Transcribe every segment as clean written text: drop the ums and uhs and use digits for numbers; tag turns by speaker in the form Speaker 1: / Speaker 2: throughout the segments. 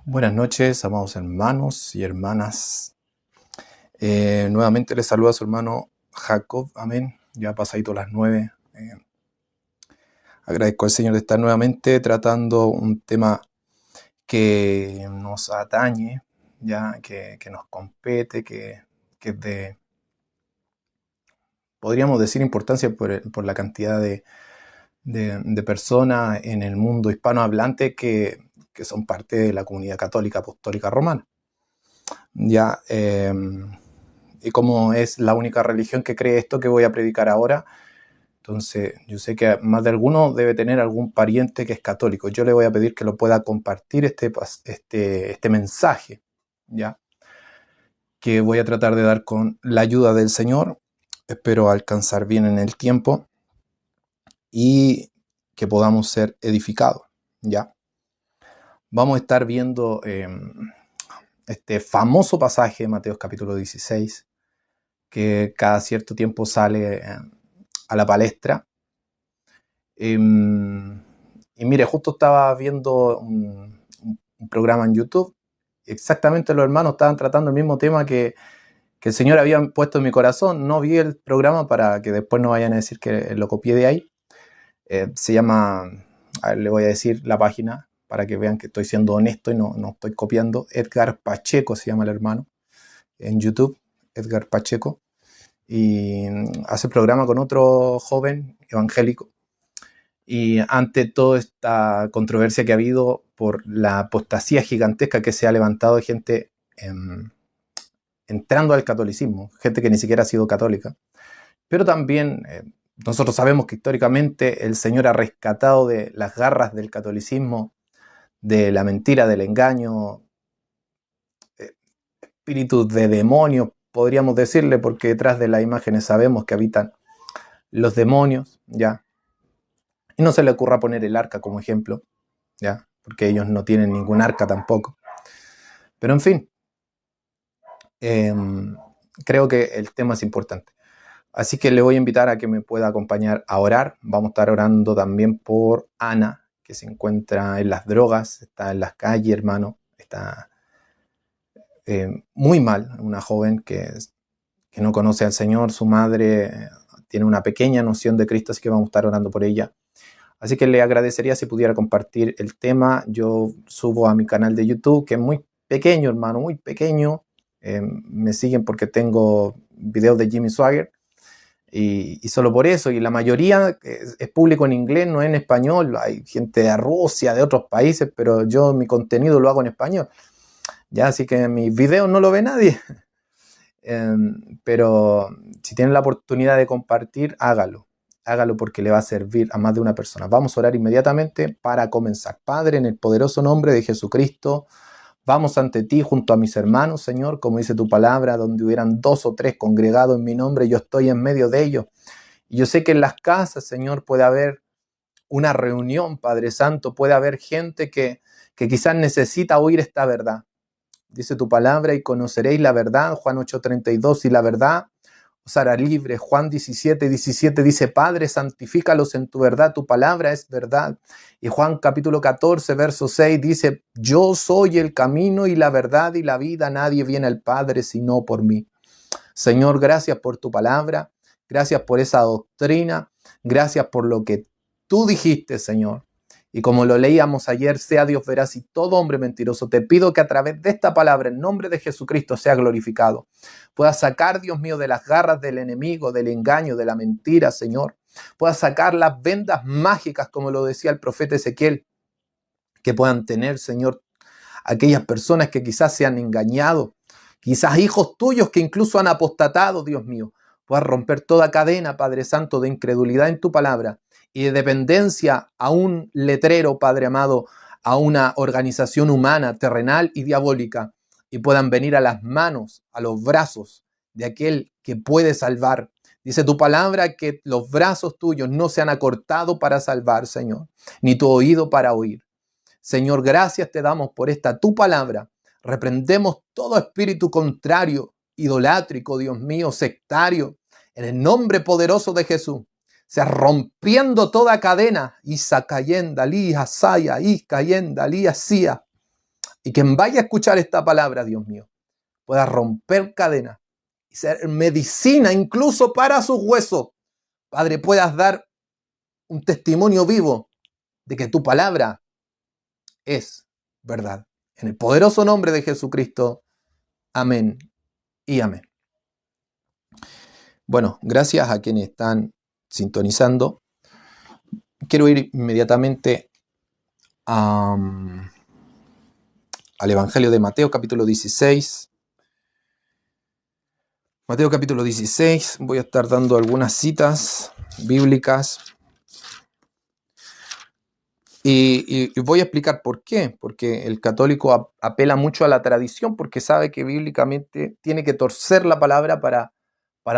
Speaker 1: Buenas noches, amados hermanos y hermanas. Nuevamente les saluda a su hermano Jacob. Amén. Ya pasadito las 9. Agradezco al Señor de estar nuevamente tratando un tema que nos atañe, ya que nos compete, que es podríamos decir, importancia por la cantidad de personas en el mundo hispanohablante que son parte de la comunidad católica apostólica romana. Ya, y como es la única religión que cree esto que voy a predicar ahora, entonces yo sé que más de alguno debe tener algún pariente que es católico. Yo le voy a pedir que lo pueda compartir este mensaje, ya, que voy a tratar de dar con la ayuda del Señor. Espero alcanzar bien en el tiempo y que podamos ser edificados, ya. Vamos a estar viendo este famoso pasaje de Mateo capítulo 16, que cada cierto tiempo sale a la palestra. Y mire, justo estaba viendo un programa en YouTube. Exactamente, los hermanos estaban tratando el mismo tema que el Señor había puesto en mi corazón. No vi el programa para que después no vayan a decir que lo copié de ahí. Se llama, a ver, le voy a decir la página para que vean que estoy siendo honesto y no estoy copiando. Edgar Pacheco se llama el hermano en YouTube, Edgar Pacheco. Y hace programa con otro joven evangélico. Y ante toda esta controversia que ha habido por la apostasía gigantesca que se ha levantado de gente entrando al catolicismo, gente que ni siquiera ha sido católica, pero también nosotros sabemos que históricamente el Señor ha rescatado de las garras del catolicismo, de la mentira, del engaño, espíritus de demonios, podríamos decirle, porque detrás de las imágenes sabemos que habitan los demonios, ¿ya? Y no se le ocurra poner el arca como ejemplo, ¿ya? Porque ellos no tienen ningún arca tampoco. Pero en fin, creo que el tema es importante. Así que le voy a invitar a que me pueda acompañar a orar. Vamos a estar orando también por Ana, que se encuentra en las drogas, está en las calles, hermano. Está muy mal, una joven que no conoce al Señor. Su madre tiene una pequeña noción de Cristo, así que vamos a estar orando por ella. Así que le agradecería si pudiera compartir el tema. Yo subo a mi canal de YouTube, que es muy pequeño, hermano, muy pequeño. Me siguen porque tengo videos de Jimmy Swaggart y solo por eso. Y la mayoría es público en inglés, no en español. Hay gente de Rusia, de otros países, pero yo mi contenido lo hago en español. Ya, así que mis videos no lo ve nadie. Pero si tienen la oportunidad de compartir, hágalo. Hágalo porque le va a servir a más de una persona. Vamos a orar inmediatamente para comenzar. Padre, en el poderoso nombre de Jesucristo, vamos ante ti junto a mis hermanos, Señor, como dice tu palabra, donde hubieran 2 o 3 congregados en mi nombre, yo estoy en medio de ellos. Y yo sé que en las casas, Señor, puede haber una reunión, Padre Santo, puede haber gente que quizás necesita oír esta verdad. Dice tu palabra, y conoceréis la verdad, Juan 8:32, y la verdad os hará libre. Juan 17:17 dice, Padre, santifícalos en tu verdad, tu palabra es verdad. Y Juan capítulo 14, verso 6 dice, yo soy el camino y la verdad y la vida, nadie viene al Padre sino por mí. Señor, gracias por tu palabra, gracias por esa doctrina, gracias por lo que tú dijiste, Señor. Y como lo leíamos ayer, sea Dios veraz y todo hombre mentiroso. Te pido que a través de esta palabra, en nombre de Jesucristo, sea glorificado. Pueda sacar, Dios mío, de las garras del enemigo, del engaño, de la mentira, Señor. Pueda sacar las vendas mágicas, como lo decía el profeta Ezequiel, que puedan tener, Señor, aquellas personas que quizás se han engañado, quizás hijos tuyos que incluso han apostatado, Dios mío. Puedas romper toda cadena, Padre Santo, de incredulidad en tu palabra y de dependencia a un letrero, Padre amado, a una organización humana, terrenal y diabólica, y puedan venir a las manos, a los brazos de aquel que puede salvar. Dice tu palabra que los brazos tuyos no se han acortado para salvar, Señor, ni tu oído para oír. Señor, gracias te damos por esta tu palabra. Reprendemos todo espíritu contrario, idolátrico, Dios mío, sectario, en el nombre poderoso de Jesús. Sea rompiendo toda cadena. Isa cayenda, li asaya, is cayenda, li asía. Y quien vaya a escuchar esta palabra, Dios mío, pueda romper cadenas y ser medicina incluso para sus huesos. Padre, puedas dar un testimonio vivo de que tu palabra es verdad. En el poderoso nombre de Jesucristo. Amén y amén. Bueno, gracias a quienes están sintonizando. Quiero ir inmediatamente al Evangelio de Mateo, capítulo 16. Mateo, capítulo 16. Voy a estar dando algunas citas bíblicas. Y voy a explicar por qué. Porque el católico apela mucho a la tradición, porque sabe que bíblicamente tiene que torcer la palabra para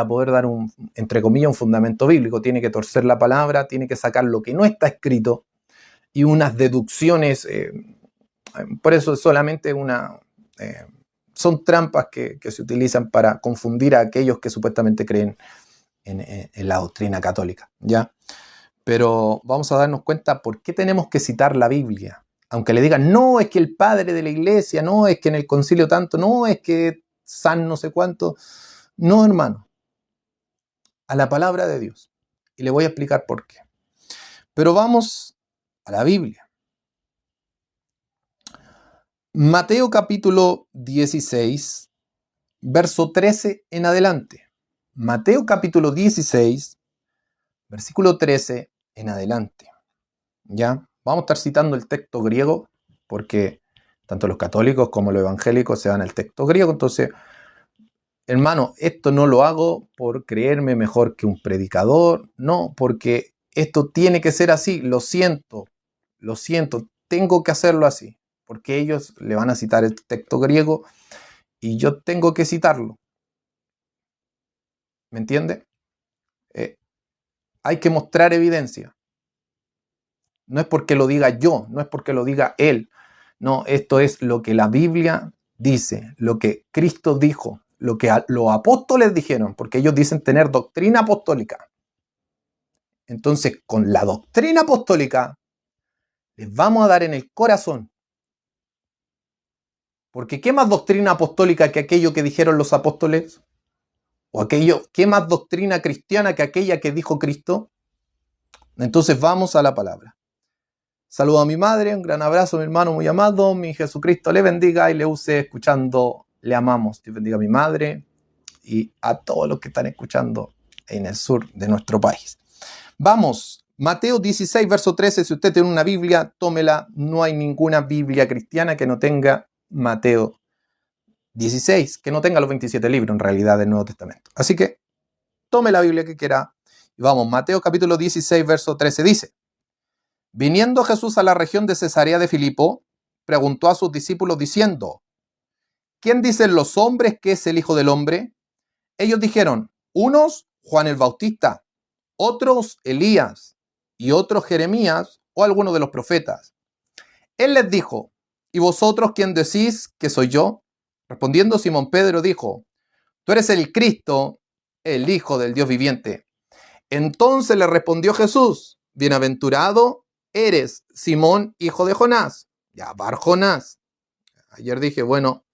Speaker 1: poder dar entre comillas, un fundamento bíblico. Tiene que torcer la palabra, tiene que sacar lo que no está escrito y unas deducciones. Por eso es solamente son trampas que se utilizan para confundir a aquellos que supuestamente creen en la doctrina católica, ¿ya? Pero vamos a darnos cuenta por qué tenemos que citar la Biblia. Aunque le digan, no, es que el padre de la iglesia, no, es que en el concilio tanto, no, es que San no sé cuánto. No, hermano. A la palabra de Dios. Y le voy a explicar por qué. Pero vamos a la Biblia. Mateo capítulo 16, verso 13 en adelante. Mateo capítulo 16, versículo 13 en adelante. ¿Ya? Vamos a estar citando el texto griego porque tanto los católicos como los evangélicos se van al texto griego. Entonces, hermano, esto no lo hago por creerme mejor que un predicador, no, porque esto tiene que ser así. Lo siento, tengo que hacerlo así, porque ellos le van a citar el texto griego y yo tengo que citarlo. ¿Me entiende? Hay que mostrar evidencia. No es porque lo diga yo, no es porque lo diga él. No, esto es lo que la Biblia dice, lo que Cristo dijo, lo que los apóstoles dijeron, porque ellos dicen tener doctrina apostólica. Entonces, con la doctrina apostólica, les vamos a dar en el corazón. Porque ¿qué más doctrina apostólica que aquello que dijeron los apóstoles? ¿Qué más doctrina cristiana que aquella que dijo Cristo? Entonces vamos a la palabra. Saludo a mi madre, un gran abrazo, mi hermano muy amado, mi Jesucristo le bendiga y le use escuchando, le amamos. Dios bendiga a mi madre y a todos los que están escuchando en el sur de nuestro país. Vamos, Mateo 16, verso 13, si usted tiene una Biblia, tómela, no hay ninguna Biblia cristiana que no tenga Mateo 16, que no tenga los 27 libros en realidad del Nuevo Testamento. Así que tome la Biblia que quiera y vamos, Mateo capítulo 16, verso 13 dice: Viniendo Jesús a la región de Cesarea de Filipo, preguntó a sus discípulos diciendo: ¿Quién dicen los hombres que es el Hijo del Hombre? Ellos dijeron: unos, Juan el Bautista, otros, Elías, y otros, Jeremías o alguno de los profetas. Él les dijo: ¿y vosotros quién decís que soy yo? Respondiendo Simón Pedro dijo: Tú eres el Cristo, el Hijo del Dios viviente. Entonces le respondió Jesús: Bienaventurado eres, Simón, hijo de Jonás. Ya, Bar Jonás. Ayer dije, bueno,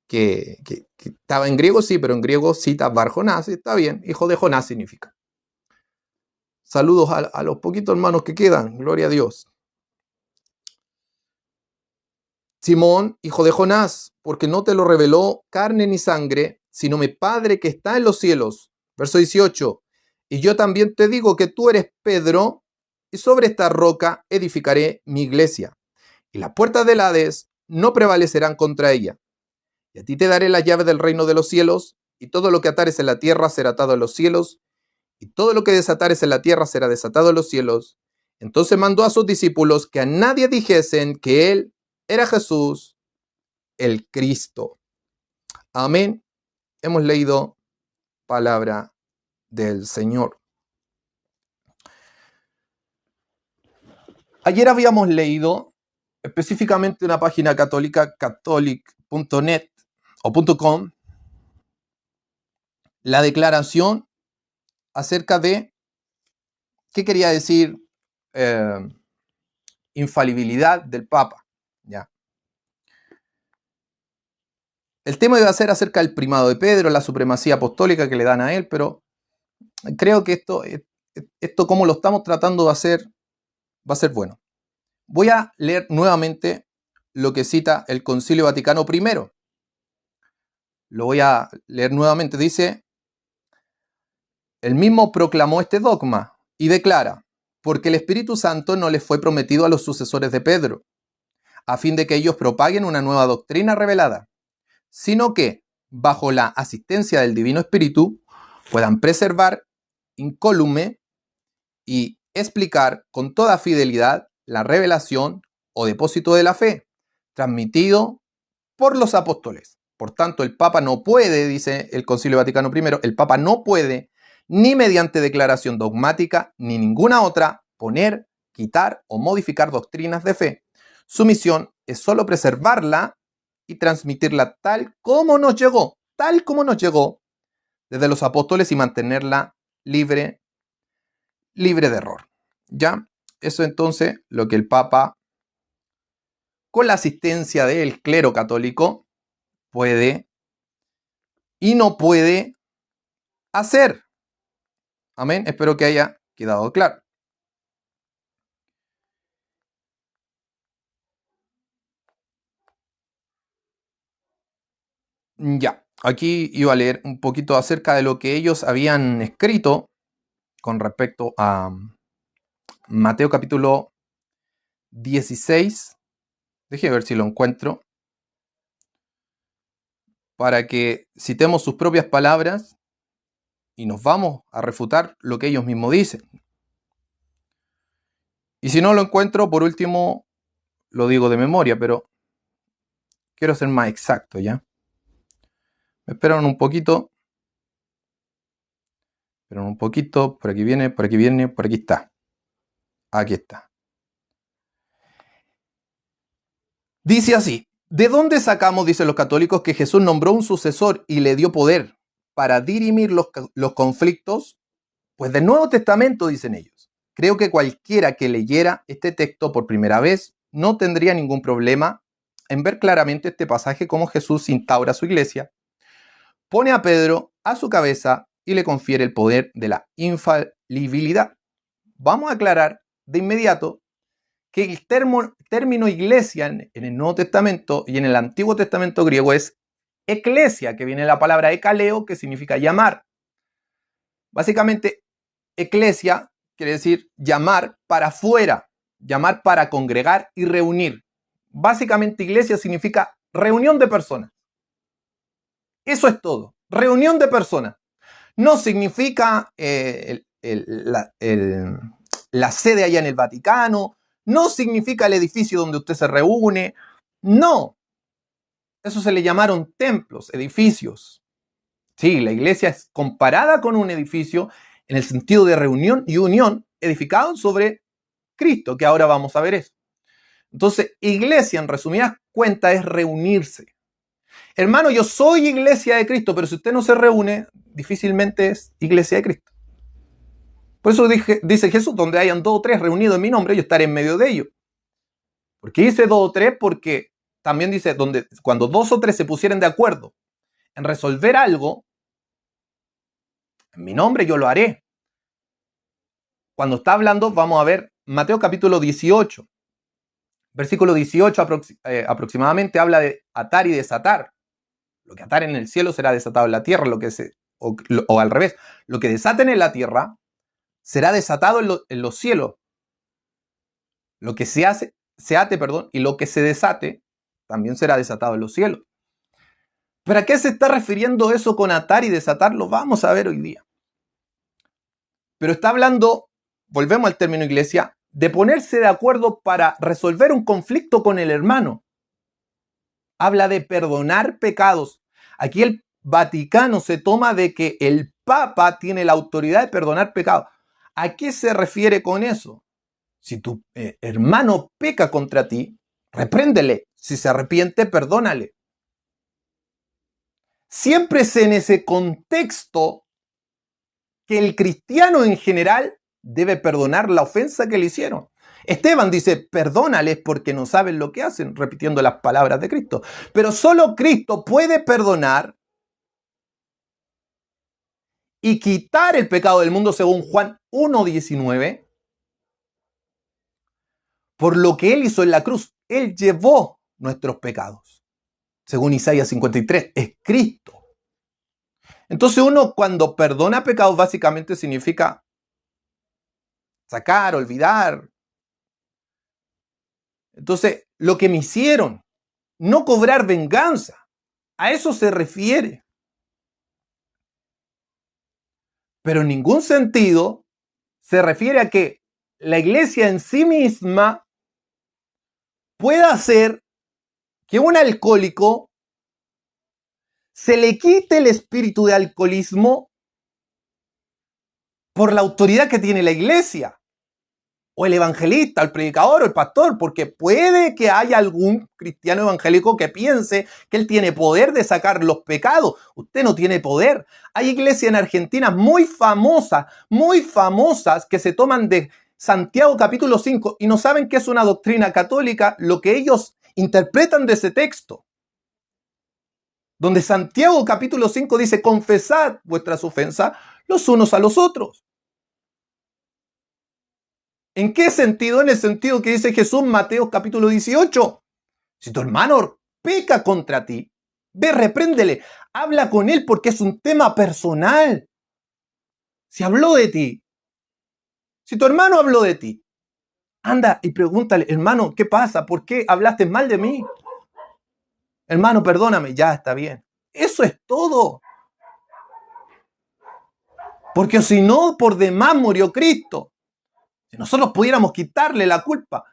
Speaker 1: que estaba en griego, sí, pero en griego cita Bar Jonás, está bien, hijo de Jonás significa. Saludos a los poquitos hermanos que quedan, gloria a Dios. Simón, hijo de Jonás, porque no te lo reveló carne ni sangre, sino mi Padre que está en los cielos. Verso 18. Y yo también te digo que tú eres Pedro, y sobre esta roca edificaré mi iglesia, y las puertas del Hades no prevalecerán contra ella. Y a ti te daré la llave del reino de los cielos, y todo lo que atares en la tierra será atado en los cielos, y todo lo que desatares en la tierra será desatado en los cielos. Entonces mandó a sus discípulos que a nadie dijesen que él era Jesús, el Cristo. Amén. Hemos leído palabra del Señor. Ayer habíamos leído específicamente una página católica, catholic.net o .com, la declaración acerca de qué quería decir infalibilidad del Papa. ¿Ya? El tema iba a ser acerca del primado de Pedro, la supremacía apostólica que le dan a él, pero creo que esto como lo estamos tratando de hacer, va a ser bueno. Voy a leer nuevamente lo que cita el Concilio Vaticano I. Lo voy a leer nuevamente. Dice: el mismo proclamó este dogma y declara: porque el Espíritu Santo no les fue prometido a los sucesores de Pedro, a fin de que ellos propaguen una nueva doctrina revelada, sino que, bajo la asistencia del Divino Espíritu, puedan preservar incólume y explicar con toda fidelidad la revelación o depósito de la fe, transmitido por los apóstoles. Por tanto, el Papa no puede, dice el Concilio Vaticano I, el Papa no puede, ni mediante declaración dogmática, ni ninguna otra, poner, quitar o modificar doctrinas de fe. Su misión es solo preservarla y transmitirla tal como nos llegó desde los apóstoles y mantenerla libre de error. ¿Ya? Eso entonces lo que el Papa, con la asistencia del clero católico, puede y no puede hacer. Amén. Espero que haya quedado claro. Ya, aquí iba a leer un poquito acerca de lo que ellos habían escrito con respecto a Mateo capítulo 16. Déjeme ver si lo encuentro, para que citemos sus propias palabras y nos vamos a refutar lo que ellos mismos dicen. Y si no lo encuentro, por último, lo digo de memoria, pero quiero ser más exacto, ¿ya? Me esperan un poquito. Esperan un poquito. Por aquí viene, por aquí está. Aquí está. Dice así: ¿de dónde sacamos, dicen los católicos, que Jesús nombró un sucesor y le dio poder para dirimir los conflictos? Pues del Nuevo Testamento, dicen ellos. Creo que cualquiera que leyera este texto por primera vez no tendría ningún problema en ver claramente este pasaje como Jesús instaura su iglesia, pone a Pedro a su cabeza y le confiere el poder de la infalibilidad. Vamos a aclarar de inmediato que el término iglesia en el Nuevo Testamento y en el Antiguo Testamento griego es eclesia, que viene de la palabra ekaleo, que significa llamar. Básicamente, eclesia quiere decir llamar para afuera, llamar para congregar y reunir. Básicamente, iglesia significa reunión de personas. Eso es todo, reunión de personas. No significa la sede allá en el Vaticano, no significa el edificio donde usted se reúne, no. Eso se le llamaron templos, edificios. Sí, la iglesia es comparada con un edificio en el sentido de reunión y unión, edificado sobre Cristo, que ahora vamos a ver eso. Entonces, iglesia, en resumidas cuentas, es reunirse. Hermano, yo soy iglesia de Cristo, pero si usted no se reúne, difícilmente es iglesia de Cristo. Por eso dice Jesús: donde hayan 2 o 3 reunidos en mi nombre, yo estaré en medio de ellos. ¿Por qué dice 2 o 3? Porque también dice, cuando 2 o 3 se pusieren de acuerdo en resolver algo, en mi nombre yo lo haré. Cuando está hablando, vamos a ver Mateo capítulo 18, versículo 18 aproximadamente, habla de atar y desatar. Lo que atar en el cielo será desatado en la tierra, o al revés, lo que desaten en la tierra será desatado en los cielos. Lo que se ate, y lo que se desate también será desatado en los cielos. ¿Pero a qué se está refiriendo eso con atar y desatar? Lo vamos a ver hoy día. Pero está hablando, volvemos al término iglesia, de ponerse de acuerdo para resolver un conflicto con el hermano. Habla de perdonar pecados. Aquí el Vaticano se toma de que el Papa tiene la autoridad de perdonar pecados. ¿A qué se refiere con eso? Si tu hermano peca contra ti, repréndele. Si se arrepiente, perdónale. Siempre es en ese contexto que el cristiano en general debe perdonar la ofensa que le hicieron. Esteban dice, perdónales porque no saben lo que hacen, repitiendo las palabras de Cristo. Pero solo Cristo puede perdonar y quitar el pecado del mundo, según Juan 1:19, por lo que Él hizo en la cruz. Él llevó nuestros pecados. Según Isaías 53, es Cristo. Entonces uno cuando perdona pecados básicamente significa sacar, olvidar. Entonces, lo que me hicieron, no cobrar venganza, a eso se refiere. Pero en ningún sentido se refiere a que la iglesia en sí misma pueda hacer que un alcohólico se le quite el espíritu de alcoholismo por la autoridad que tiene la iglesia, o el evangelista, el predicador o el pastor, porque puede que haya algún cristiano evangélico que piense que él tiene poder de sacar los pecados. Usted no tiene poder. Hay iglesias en Argentina muy famosas que se toman de Santiago capítulo 5 y no saben que es una doctrina católica lo que ellos interpretan de ese texto. Donde Santiago capítulo 5 dice, confesad vuestras ofensas los unos a los otros. ¿En qué sentido? En el sentido que dice Jesús en Mateo capítulo 18. Si tu hermano peca contra ti, ve, repréndele, habla con él porque es un tema personal. Si habló de ti, si tu hermano habló de ti, anda y pregúntale, hermano, ¿qué pasa? ¿Por qué hablaste mal de mí? Hermano, perdóname, ya está bien. Eso es todo. Porque si no, por demás murió Cristo. Si nosotros pudiéramos quitarle la culpa.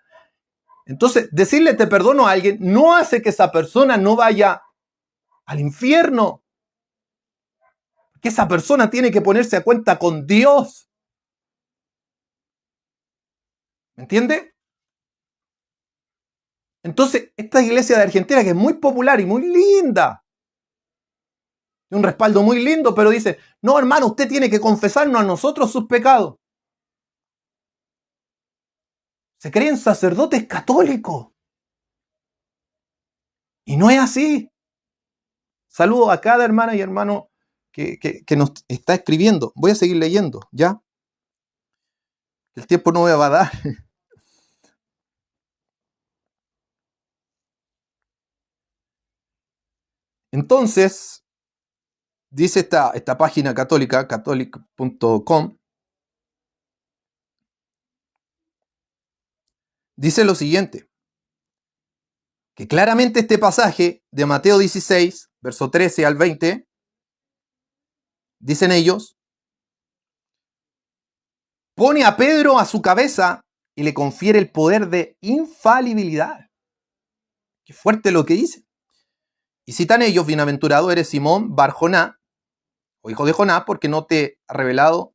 Speaker 1: Entonces, decirle te perdono a alguien no hace que esa persona no vaya al infierno. Porque esa persona tiene que ponerse a cuenta con Dios. ¿Me entiende? Entonces, esta iglesia de Argentina, que es muy popular y muy linda, tiene un respaldo muy lindo, pero dice, no, hermano, usted tiene que confesarnos a nosotros sus pecados. Se creen sacerdotes católicos. Y no es así. Saludo a cada hermana y hermano que nos está escribiendo. Voy a seguir leyendo, ¿ya? El tiempo no me va a dar. Entonces, dice esta página católica, catholic.com, dice lo siguiente, que claramente este pasaje de Mateo 16, verso 13 al 20, dicen ellos, pone a Pedro a su cabeza y le confiere el poder de infalibilidad. Qué fuerte lo que dice. Y citan ellos, bienaventurado eres Simón Bar-Joná, o hijo de Jonás, porque no te ha revelado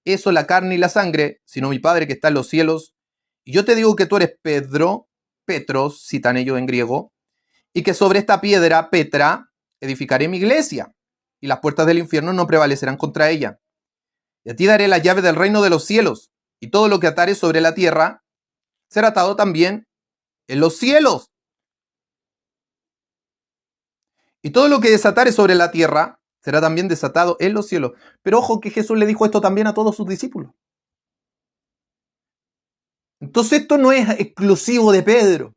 Speaker 1: eso la carne y la sangre, sino mi Padre que está en los cielos. Y yo te digo que tú eres Pedro, Petros, citan ellos en griego, y que sobre esta piedra, Petra, edificaré mi iglesia, y las puertas del infierno no prevalecerán contra ella. Y a ti daré la llave del reino de los cielos, y todo lo que atares sobre la tierra será atado también en los cielos. Y todo lo que desatares sobre la tierra será también desatado en los cielos. Pero ojo que Jesús le dijo esto también a todos sus discípulos. Entonces esto no es exclusivo de Pedro.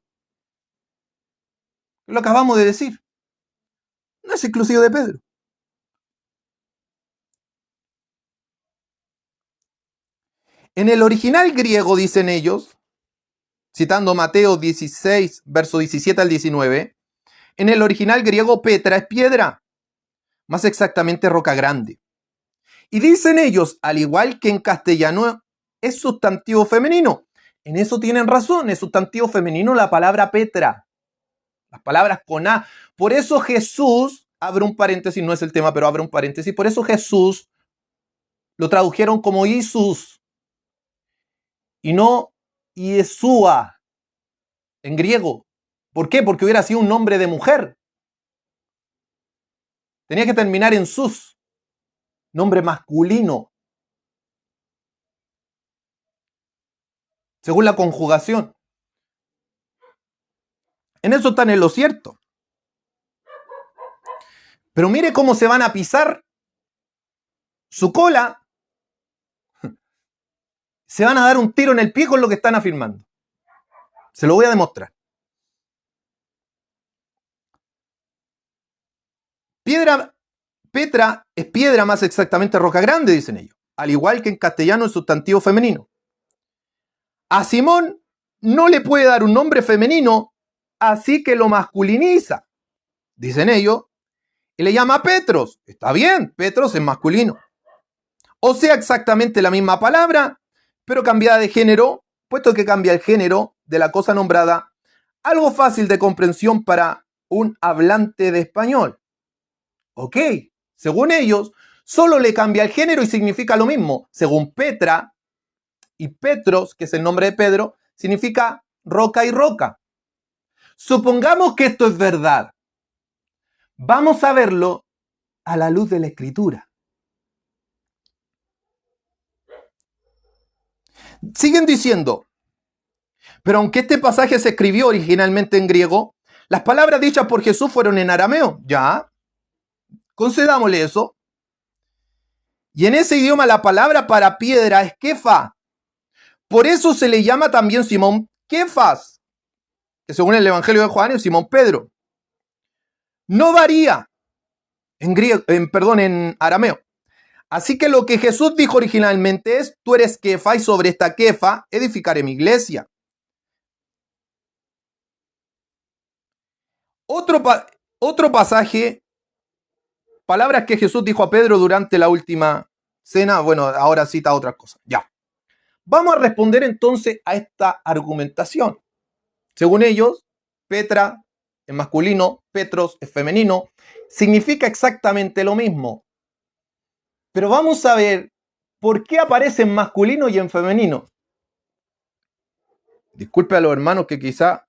Speaker 1: Lo acabamos de decir. No es exclusivo de Pedro. En el original griego, dicen ellos, citando Mateo 16, verso 17 al 19, en el original griego Petra es piedra, más exactamente roca grande. Y dicen ellos, al igual que en castellano, es sustantivo femenino. En eso tienen razón, es sustantivo femenino la palabra Petra. Las palabras con A. Por eso Jesús, abre un paréntesis, no es el tema, pero abre un paréntesis, por eso Jesús lo tradujeron como Jesús y no Yeshua en griego. ¿Por qué? Porque hubiera sido un nombre de mujer. Tenía que terminar en sus, nombre masculino. según la conjugación. En eso están en lo cierto. Pero mire cómo se van a pisar su cola. Se van a dar un tiro en el pie con lo que están afirmando. Se lo voy a demostrar. Petra es piedra, más exactamente roca grande, dicen ellos. Al igual que en castellano el sustantivo femenino. A Simón no le puede dar un nombre femenino, así que lo masculiniza, dicen ellos, y le llama Petros. Está bien, Petros es masculino. O sea, exactamente la misma palabra, pero cambiada de género, puesto que cambia el género de la cosa nombrada, algo fácil de comprensión para un hablante de español. Ok, según ellos, solo le cambia el género y significa lo mismo. Según Petra y Petros, que es el nombre de Pedro, significa roca y roca. Supongamos que esto es verdad. Vamos a verlo a la luz de la Escritura. Siguen diciendo, pero aunque este pasaje se escribió originalmente en griego, las palabras dichas por Jesús fueron en arameo. Ya, concedámosle eso. Y en ese idioma la palabra para piedra es kefa. Por eso se le llama también Simón Kefas, que según el Evangelio de Juan es Simón Pedro. No varía en arameo. Así que lo que Jesús dijo originalmente es, tú eres Kefa y sobre esta Kefa edificaré mi iglesia. Otro pasaje, palabras que Jesús dijo a Pedro durante la última cena, bueno, ahora cita otras cosas. Ya. Vamos a responder entonces a esta argumentación. Según ellos, Petra es masculino, Petros es femenino, significa exactamente lo mismo. Pero vamos a ver por qué aparece en masculino y en femenino. Disculpe a los hermanos que quizá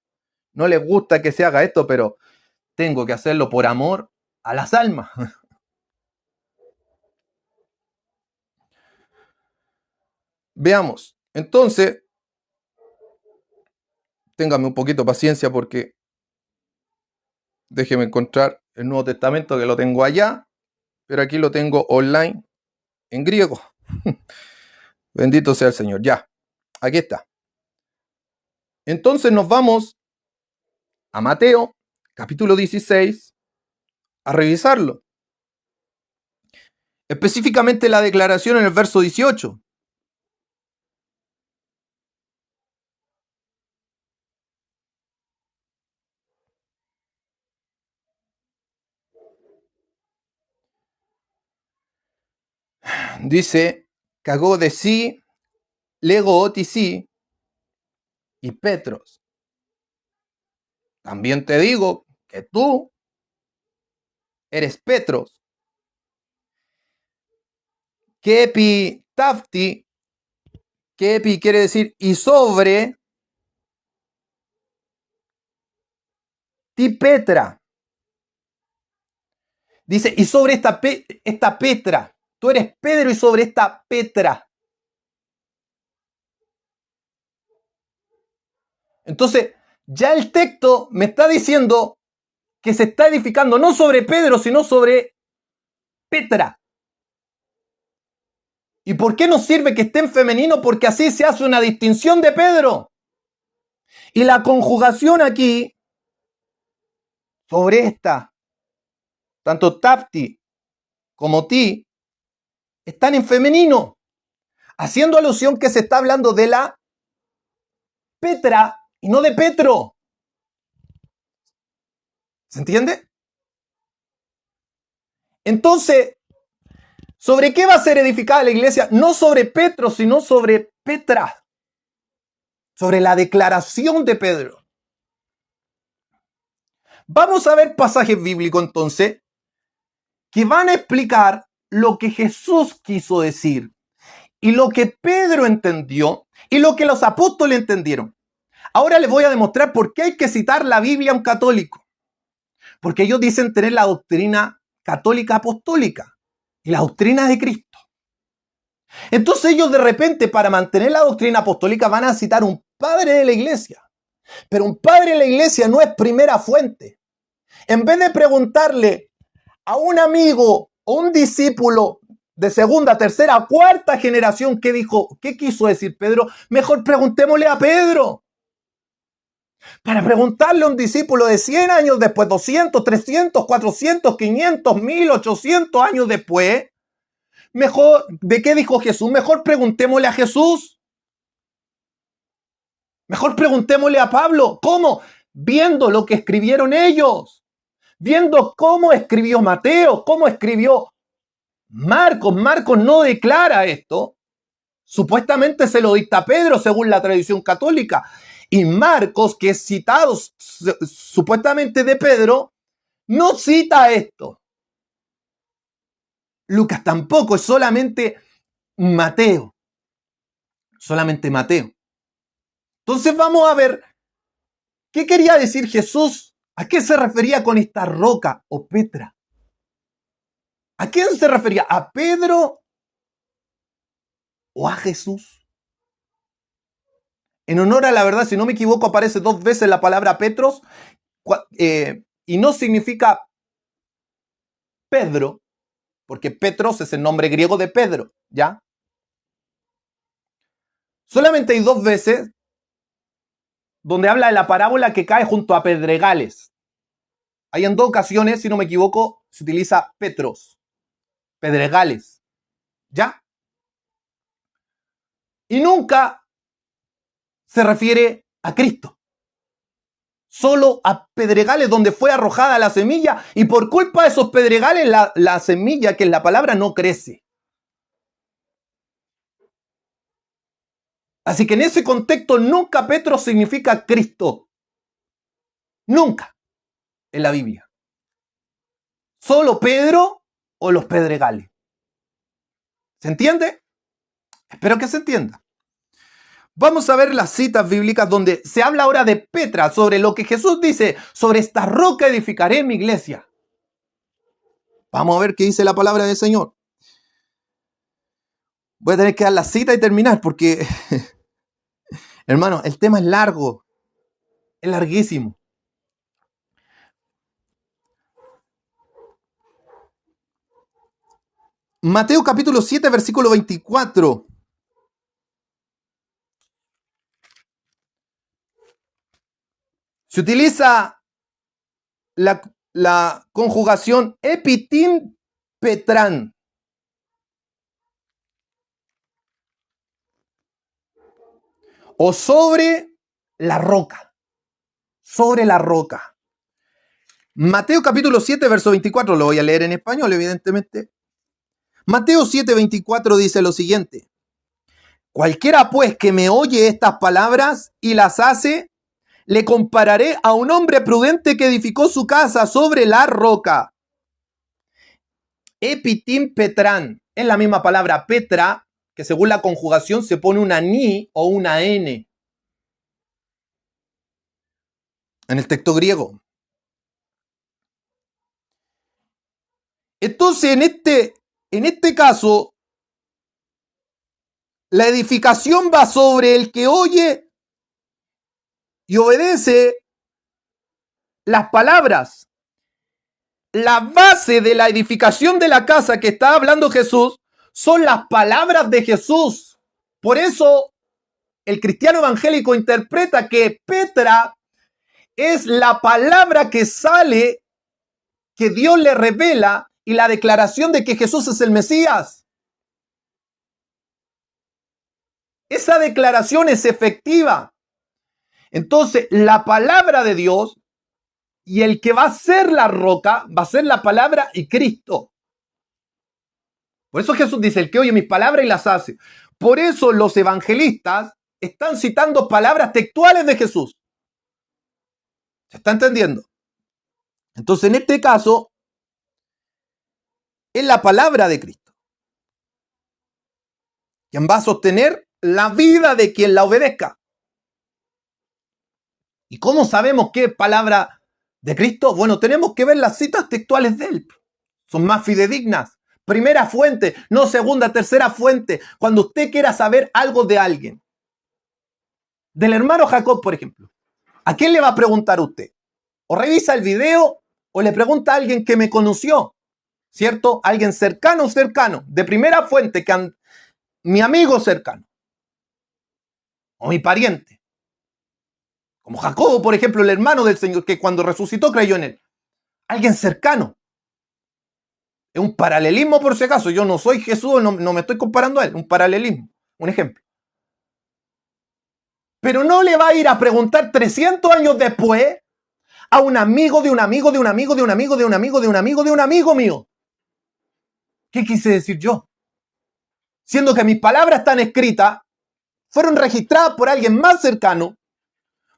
Speaker 1: no les gusta que se haga esto, pero tengo que hacerlo por amor a las almas. Veamos. Entonces, téngame un poquito de paciencia porque déjeme encontrar el Nuevo Testamento, que lo tengo allá, pero aquí lo tengo online en griego. Bendito sea el Señor. Ya, aquí está. Entonces nos vamos a Mateo, capítulo 16, a revisarlo. Específicamente la declaración en el verso 18. Dice, cagó de sí, lego otisi y Petros. También te digo que tú eres Petros. Kepi tafti, kepi quiere decir y sobre ti Petra. Dice, y sobre esta Petra. Tú eres Pedro y sobre esta Petra. Entonces, ya el texto me está diciendo que se está edificando no sobre Pedro, sino sobre Petra. ¿Y por qué nos sirve que esté en femenino? Porque así se hace una distinción de Pedro. Y la conjugación aquí, sobre esta, tanto tafti como ti, están en femenino, haciendo alusión que se está hablando de la Petra y no de Petro. ¿Se entiende? Entonces, ¿sobre qué va a ser edificada la iglesia? No sobre Petro, sino sobre Petra. Sobre la declaración de Pedro. Vamos a ver pasajes bíblicos entonces que van a explicar lo que Jesús quiso decir y lo que Pedro entendió y lo que los apóstoles entendieron. Ahora les voy a demostrar por qué hay que citar la Biblia a un católico. Porque ellos dicen tener la doctrina católica apostólica y la doctrina de Cristo. Entonces ellos de repente, para mantener la doctrina apostólica, van a citar un padre de la iglesia. Pero un padre de la iglesia no es primera fuente. En vez de preguntarle a un amigo o un discípulo de segunda, tercera, cuarta generación qué dijo, qué quiso decir Pedro, mejor preguntémosle a Pedro. Para preguntarle a un discípulo de 100 años después, 200, 300, 400, 500, 1000, 800 años después, mejor, ¿de qué dijo Jesús? Mejor preguntémosle a Jesús. Mejor preguntémosle a Pablo. ¿Cómo? Viendo lo que escribieron ellos. Viendo cómo escribió Mateo, cómo escribió Marcos. Marcos no declara esto. Supuestamente se lo dicta Pedro según la tradición católica. Y Marcos, que es citado supuestamente de Pedro, no cita esto. Lucas tampoco, es solamente Mateo. Solamente Mateo. Entonces vamos a ver qué quería decir Jesús. ¿A qué se refería con esta roca o Petra? ¿A quién se refería? ¿A Pedro o a Jesús? En honor a la verdad, si no me equivoco, aparece 2 veces la palabra Petros y no significa Pedro, porque Petros es el nombre griego de Pedro, ¿ya? Solamente hay 2 veces donde habla de la parábola que cae junto a pedregales. Hay en 2 ocasiones, si no me equivoco, se utiliza Petros, pedregales, ¿ya? Y nunca se refiere a Cristo. Solo a pedregales donde fue arrojada la semilla y por culpa de esos pedregales la semilla, que es la palabra, no crece. Así que en ese contexto nunca Petros significa Cristo. Nunca en la Biblia. Solo Pedro o los pedregales. ¿Se entiende? Espero que se entienda. Vamos a ver las citas bíblicas donde se habla ahora de Petra, sobre lo que Jesús dice, sobre esta roca edificaré mi iglesia. Vamos a ver qué dice la palabra del Señor. Voy a tener que dar la cita y terminar porque, hermano, el tema es largo, es larguísimo. Mateo capítulo 7, versículo 24. Se utiliza la conjugación epitim petran. O sobre la roca. Sobre la roca. Mateo capítulo 7, verso 24. Lo voy a leer en español, evidentemente. Mateo 7, 24 dice lo siguiente. Cualquiera pues que me oye estas palabras y las hace, le compararé a un hombre prudente que edificó su casa sobre la roca. Epitim petran. Es la misma palabra petra, que según la conjugación se pone una ni o una n. En el texto griego. Entonces, en este caso, la edificación va sobre el que oye y obedece las palabras. La base de la edificación de la casa que está hablando Jesús son las palabras de Jesús. Por eso el cristiano evangélico interpreta que Petra es la palabra que sale, que Dios le revela, y la declaración de que Jesús es el Mesías. Esa declaración es efectiva. Entonces, la palabra de Dios y el que va a ser la roca va a ser la palabra y Cristo. Por eso Jesús dice, el que oye mis palabras y las hace. Por eso los evangelistas están citando palabras textuales de Jesús. ¿Se está entendiendo? Entonces, en este caso, es la palabra de Cristo quien va a sostener la vida de quien la obedezca. ¿Y cómo sabemos qué palabra de Cristo? Bueno, tenemos que ver las citas textuales de él. Son más fidedignas. Primera fuente, no segunda, tercera fuente. Cuando usted quiera saber algo de alguien. del hermano Jacob, por ejemplo, ¿a quién le va a preguntar usted? O revisa el video o le pregunta a alguien que me conoció, ¿cierto? Alguien cercano, de primera fuente, mi amigo cercano o mi pariente. Como Jacobo, por ejemplo, el hermano del Señor, que cuando resucitó creyó en él. Alguien cercano. Es un paralelismo por si acaso. Yo no soy Jesús, no me estoy comparando a él. Un paralelismo, un ejemplo. Pero no le va a ir a preguntar 300 años después a un amigo de un amigo de un amigo de un amigo de un amigo de un amigo de un amigo mío. ¿Qué quise decir yo? Siendo que mis palabras están escritas, fueron registradas por alguien más cercano,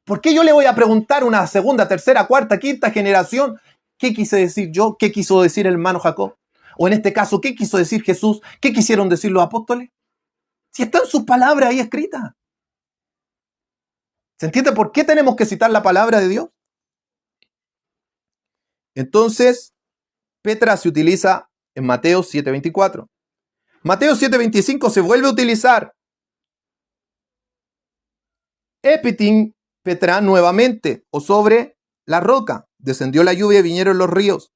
Speaker 1: ¿por qué yo le voy a preguntar a una segunda, tercera, cuarta, quinta generación qué quise decir yo? ¿Qué quiso decir el hermano Jacob? O en este caso, ¿qué quiso decir Jesús? ¿Qué quisieron decir los apóstoles? Si están sus palabras ahí escritas. ¿Se entiende por qué tenemos que citar la palabra de Dios? Entonces, Petra se utiliza en Mateo 7:24. Mateo 7:25 se vuelve a utilizar. Epitin Petra nuevamente, o sobre la roca. Descendió la lluvia y vinieron los ríos.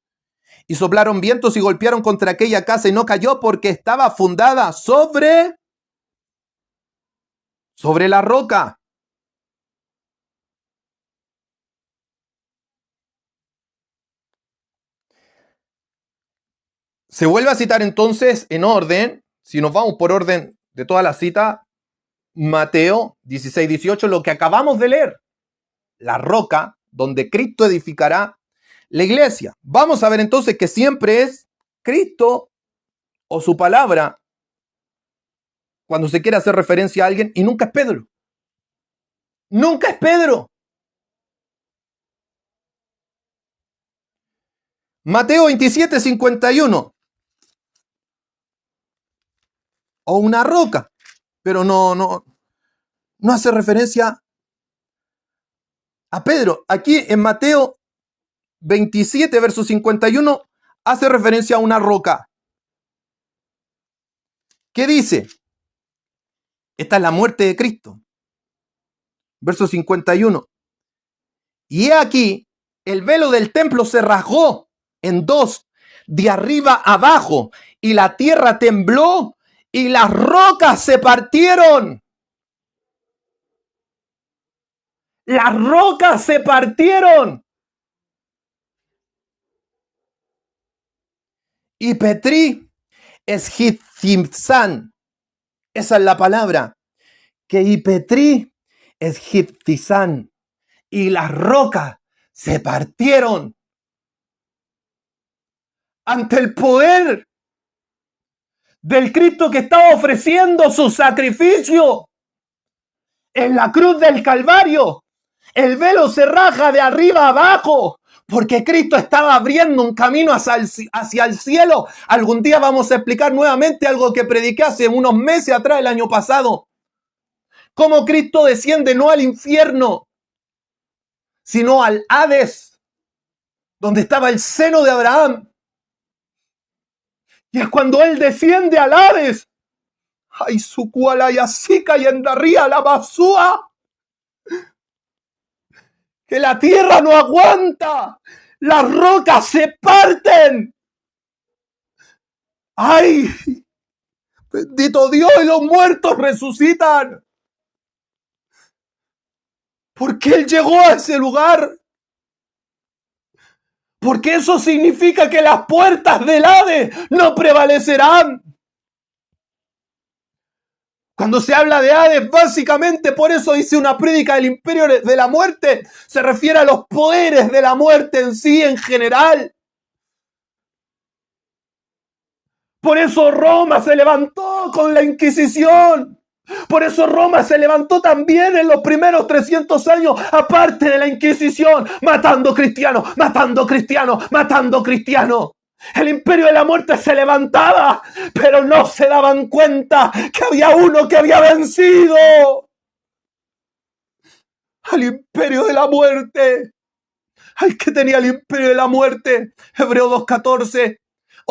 Speaker 1: Y soplaron vientos y golpearon contra aquella casa y no cayó porque estaba fundada sobre la roca. Se vuelve a citar entonces en orden, si nos vamos por orden de toda la cita, Mateo 16:18, lo que acabamos de leer, la roca donde Cristo edificará la iglesia. Vamos a ver entonces que siempre es Cristo o su palabra cuando se quiere hacer referencia a alguien y nunca es Pedro. Nunca es Pedro. Mateo 27:51. O una roca, pero no hace referencia a Pedro. Aquí en Mateo 27, verso 51, hace referencia a una roca. ¿Qué dice? Esta es la muerte de Cristo. Verso 51. Y he aquí, el velo del templo se rasgó en dos, de arriba abajo, y la tierra tembló, y las rocas se partieron. Las rocas se partieron. Y Petri esgiptizan. Esa es la palabra. Que y Petri esgiptizan. Y las rocas se partieron. Ante el poder del Cristo que estaba ofreciendo su sacrificio en la cruz del Calvario, el velo se raja de arriba abajo, porque Cristo estaba abriendo un camino hacia el cielo. Algún día vamos a explicar nuevamente algo que prediqué hace unos meses atrás, el año pasado. Cómo Cristo desciende no al infierno, sino al Hades, donde estaba el seno de Abraham. Y es cuando Él desciende al Hades. ¡Ay, su cuala y asica y endarría la basúa! Que la tierra no aguanta. Las rocas se parten. ¡Ay! Bendito Dios, y los muertos resucitan. Porque Él llegó a ese lugar. Porque eso significa que las puertas del Hades no prevalecerán. Cuando se habla de Hades, básicamente por eso hice una prédica del imperio de la muerte. Se refiere a los poderes de la muerte en sí, en general. Por eso Roma se levantó con la Inquisición. Por eso Roma se levantó también en los primeros 300 años, aparte de la Inquisición, matando cristianos, matando cristianos, matando cristianos. El imperio de la muerte se levantaba, pero no se daban cuenta que había uno que había vencido al imperio de la muerte. Al que tenía el imperio de la muerte. Hebreos 2:14.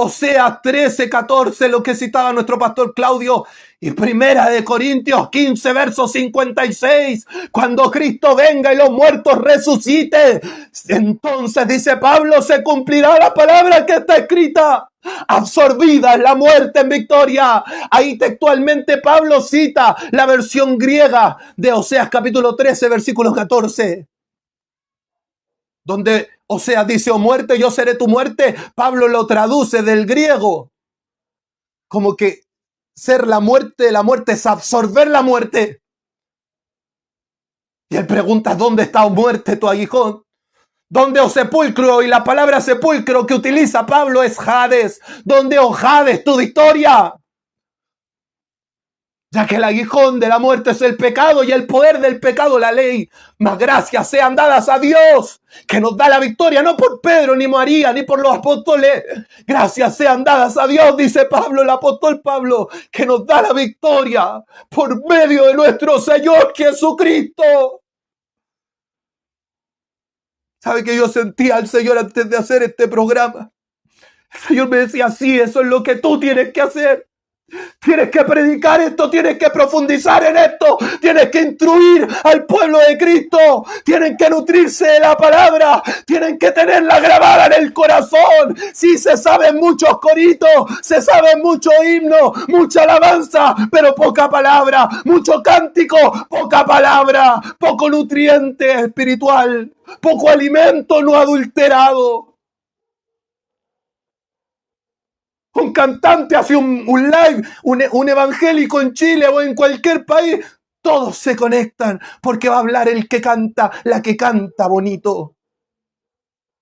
Speaker 1: Oseas 13:14, lo que citaba nuestro pastor Claudio, y Primera de Corintios 15, verso 56, cuando Cristo venga y los muertos resuciten, entonces, dice Pablo, se cumplirá la palabra que está escrita. Absorbida es la muerte en victoria. Ahí textualmente Pablo cita la versión griega de Oseas capítulo 13, versículo 14. Donde Oseas dice, oh muerte, yo seré tu muerte. Pablo lo traduce del griego como que ser la muerte es absorber la muerte. Y él pregunta, ¿dónde está, oh muerte, tu aguijón? ¿Dónde, oh sepulcro? Y la palabra sepulcro que utiliza Pablo es Hades. ¿Dónde, oh Hades, tu victoria? Ya que el aguijón de la muerte es el pecado y el poder del pecado la ley. Mas gracias sean dadas a Dios, que nos da la victoria, no por Pedro, ni María, ni por los apóstoles. Gracias sean dadas a Dios, dice Pablo, el apóstol Pablo, que nos da la victoria por medio de nuestro Señor Jesucristo. ¿Sabe que yo sentía al Señor antes de hacer este programa? El Señor me decía, sí, eso es lo que tú tienes que hacer. Tienes que predicar esto, tienes que profundizar en esto, tienes que instruir al pueblo de Cristo, tienen que nutrirse de la palabra, tienen que tenerla grabada en el corazón. Sí, se saben muchos coritos, se saben muchos himnos, mucha alabanza, pero poca palabra, mucho cántico, poca palabra, poco nutriente espiritual, poco alimento no adulterado. Un cantante hace un live, un evangélico en Chile o en cualquier país, todos se conectan porque va a hablar el que canta, la que canta bonito.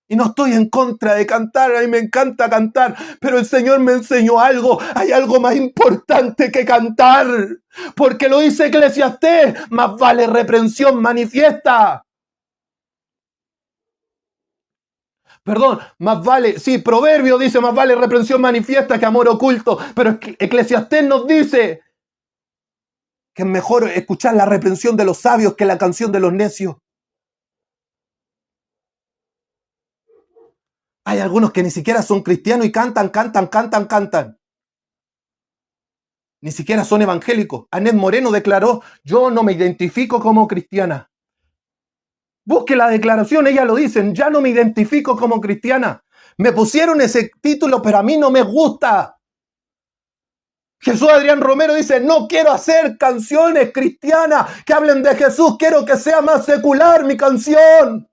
Speaker 1: Y no estoy en contra de cantar, a mí me encanta cantar, pero el Señor me enseñó algo, hay algo más importante que cantar, porque lo dice Eclesiastés, más vale reprensión manifiesta. Perdón, más vale, sí, Proverbio dice, más vale reprensión manifiesta que amor oculto, pero Eclesiastés nos dice que es mejor escuchar la reprensión de los sabios que la canción de los necios. Hay algunos que ni siquiera son cristianos y cantan. Ni siquiera son evangélicos. Anet Moreno declaró, yo no me identifico como cristiana. Busque la declaración, ella lo dice, ya no me identifico como cristiana. Me pusieron ese título, pero a mí no me gusta. Jesús Adrián Romero dice, no quiero hacer canciones cristianas que hablen de Jesús, quiero que sea más secular mi canción.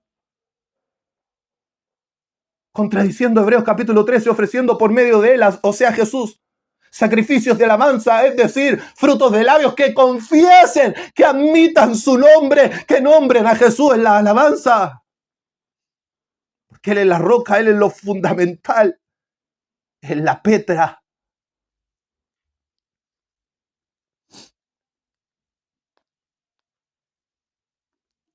Speaker 1: Contradiciendo Hebreos capítulo 13, ofreciendo por medio de él, o sea Jesús, sacrificios de alabanza, es decir, frutos de labios que confiesen, que admitan su nombre, que nombren a Jesús en la alabanza. Porque Él es la roca, Él es lo fundamental, es la Petra.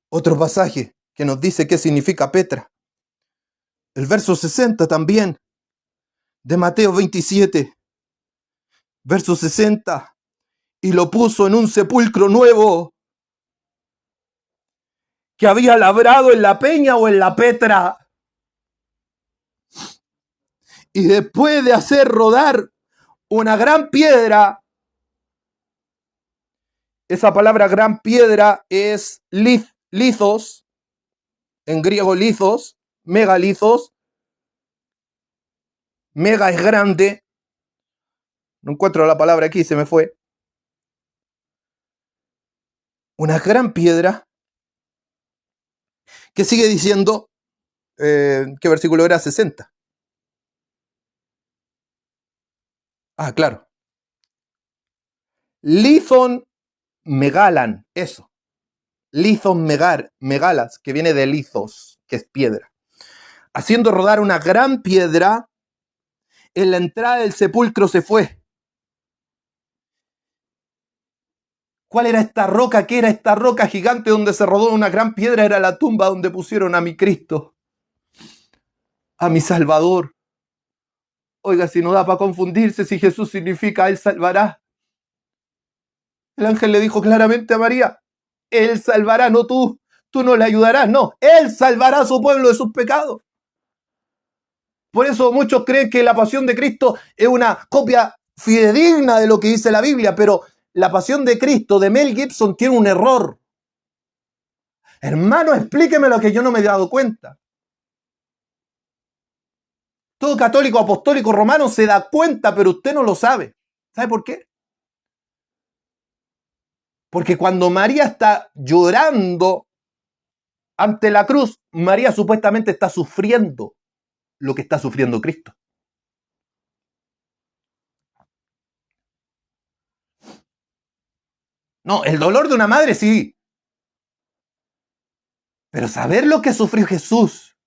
Speaker 1: Otro pasaje que nos dice qué significa Petra. El verso 60 también, de Mateo 27, verso 60. Y lo puso en un sepulcro nuevo que había labrado en la peña o en la Petra. Y después de hacer rodar una gran piedra, esa palabra gran piedra es lithos, en griego lithos, megalithos. Mega es grande. No encuentro la palabra aquí, se me fue. Una gran piedra que sigue diciendo, ¿qué versículo era? 60. Ah, claro. Lithon megalan, eso. Lithon megalas, que viene de lithos, que es piedra. Haciendo rodar una gran piedra, en la entrada del sepulcro se fue. ¿Cuál era esta roca? ¿Qué era esta roca gigante donde se rodó una gran piedra? Era la tumba donde pusieron a mi Cristo, a mi Salvador. Oiga, si no da para confundirse, si Jesús significa Él salvará. El ángel le dijo claramente a María, Él salvará, no tú. Tú no le ayudarás, no. Él salvará a su pueblo de sus pecados. Por eso muchos creen que la pasión de Cristo es una copia fidedigna de lo que dice la Biblia, pero la pasión de Cristo de Mel Gibson tiene un error. Hermano, explíqueme lo que yo no me he dado cuenta. Todo católico, apostólico, romano se da cuenta, pero usted no lo sabe. ¿Sabe por qué? Porque cuando María está llorando ante la cruz, María supuestamente está sufriendo lo que está sufriendo Cristo. No, el dolor de una madre sí. Pero saber lo que sufrió Jesús,